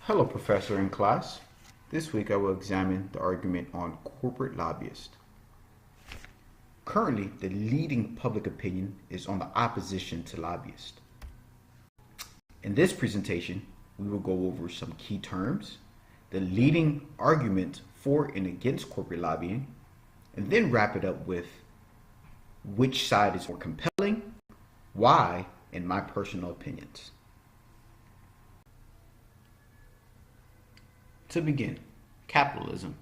Hello, Professor and class. This week I will examine the argument on corporate lobbyist. Currently, the leading public opinion is on the opposition to lobbyists. In this presentation, we will go over some key terms, the leading argument for and against corporate lobbying, and then wrap it up with which side is more compelling, why, and my personal opinions. To begin, capitalism,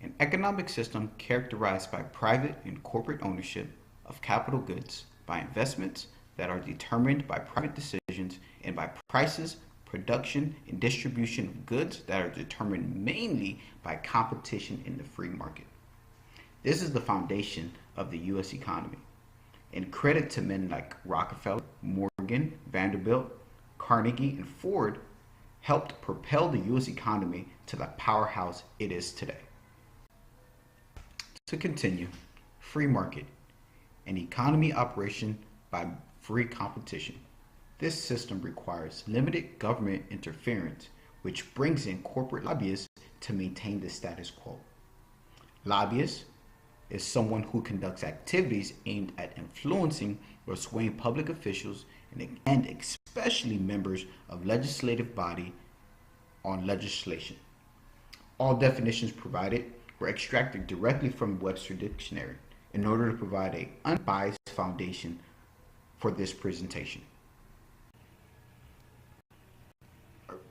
an economic system characterized by private and corporate ownership of capital goods by investments that are determined by private decisions and by prices, production, and distribution of goods that are determined mainly by competition in the free market. This is the foundation of the U.S. economy, and credit to men like Rockefeller, Morgan, Vanderbilt, Carnegie, and Ford helped propel the U.S. economy to the powerhouse it is today. To continue, free market, an economy operation by free competition. This system requires limited government interference, which brings in corporate lobbyists to maintain the status quo. Lobbyist is someone who conducts activities aimed at influencing or swaying public officials and especially members of legislative body on legislation. All definitions provided were extracted directly from Webster Dictionary in order to provide an unbiased foundation for this presentation.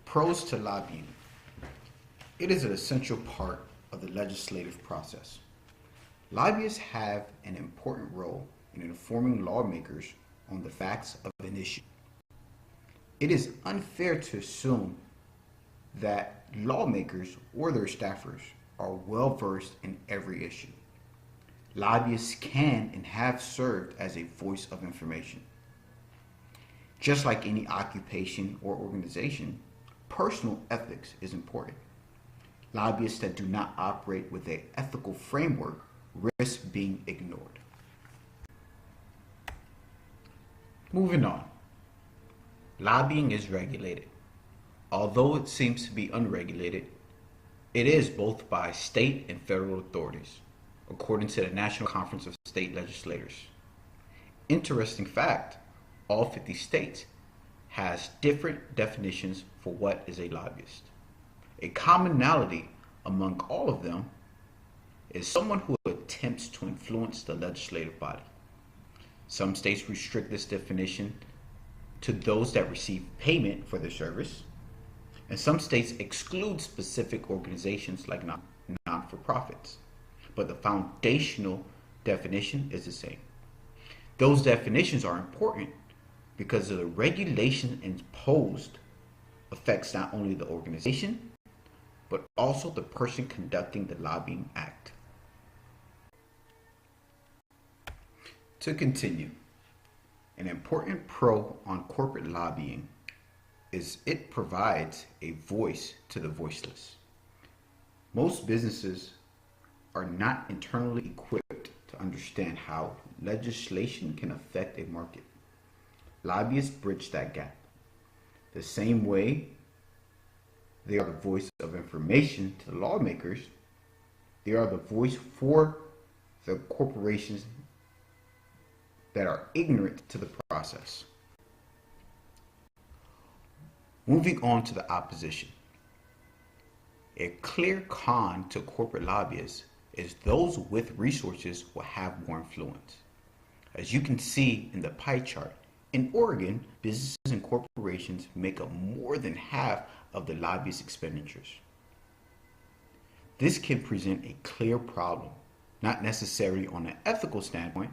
Pros to lobbying. It is an essential part of the legislative process. Lobbyists have an important role in informing lawmakers on the facts of an issue. It is unfair to assume that lawmakers or their staffers are well versed in every issue. Lobbyists can and have served as a voice of information. Just like any occupation or organization, personal ethics is important. Lobbyists that do not operate with an ethical framework risk being ignored. Moving on. Lobbying is regulated. Although it seems to be unregulated, it is both by state and federal authorities, according to the National Conference of State Legislators. Interesting fact, all 50 states has different definitions for what is a lobbyist. A commonality among all of them is someone who attempts to influence the legislative body. Some states restrict this definition to those that receive payment for their service, and some states exclude specific organizations like non-for-profits. But the foundational definition is the same. Those definitions are important because the regulation imposed affects not only the organization, but also the person conducting the lobbying act. To continue, an important pro on corporate lobbying is it provides a voice to the voiceless. Most businesses are not internally equipped to understand how legislation can affect a market. Lobbyists bridge that gap. The same way they are the voice of information to the lawmakers, they are the voice for the corporations that are ignorant to the process. Moving on to the opposition. A clear con to corporate lobbyists is those with resources will have more influence. As you can see in the pie chart, in Oregon, businesses and corporations make up more than half of the lobbyist expenditures. This can present a clear problem, not necessarily on an ethical standpoint,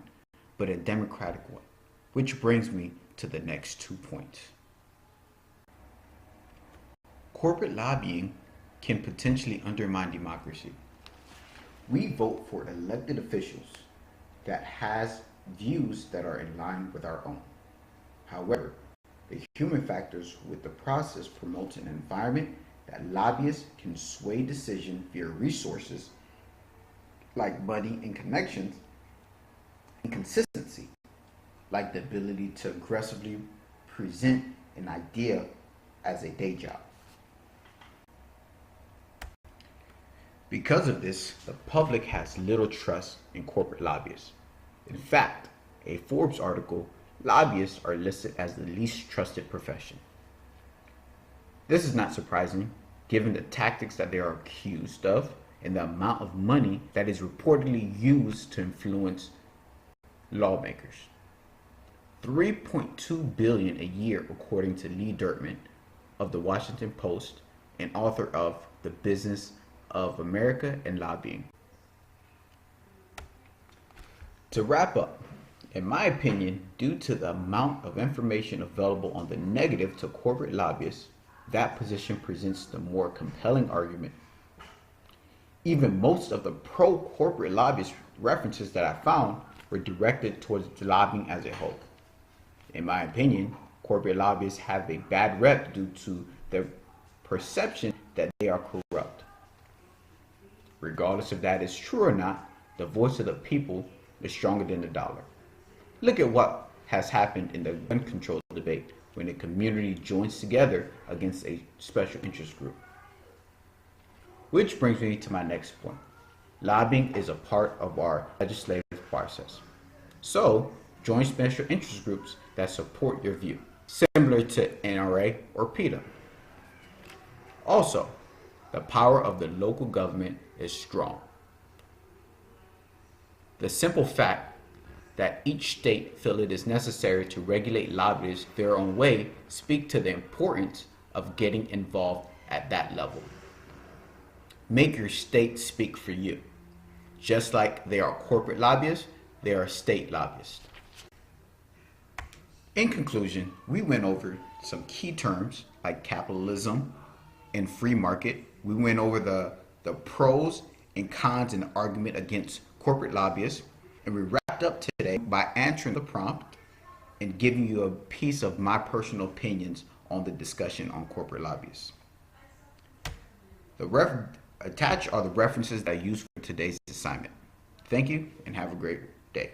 but a democratic one, which brings me to the next 2 points. Corporate lobbying can potentially undermine democracy. We vote for elected officials that has views that are in line with our own. However, the human factors with the process promotes an environment that lobbyists can sway decision via resources like money and connections, and consistency, like the ability to aggressively present an idea as a day job. Because of this, the public has little trust in corporate lobbyists. In fact, a Forbes article, lobbyists are listed as the least trusted profession. This is not surprising, given the tactics that they are accused of and the amount of money that is reportedly used to influence lawmakers. $3.2 billion a year, according to Lee Dirtman of the Washington Post and author of The Business of America and Lobbying. To wrap up, in my opinion, due to the amount of information available on the negative to corporate lobbyists, that position presents the more compelling argument. Even most of the pro-corporate lobbyist references that I found were directed towards lobbying as a whole. In my opinion, corporate lobbyists have a bad rep due to their perception that they are corrupt. Regardless if that is true or not, the voice of the people is stronger than the dollar. Look at what has happened in the gun control debate when a community joins together against a special interest group. Which brings me to my next point. Lobbying is a part of our legislative process. So, join special interest groups that support your view, similar to NRA or PETA. Also, the power of the local government is strong. The simple fact that each state feel it is necessary to regulate lobbyists their own way speak to the importance of getting involved at that level. Make your state speak for you. Just like they are corporate lobbyists, they are state lobbyists. In conclusion, we went over some key terms like capitalism and free market. We went over the pros and cons and argument against corporate lobbyists. And we wrapped up today by answering the prompt and giving you a piece of my personal opinions on the discussion on corporate lobbyists. Attached are the references that I used for today's assignment. Thank you and have a great day.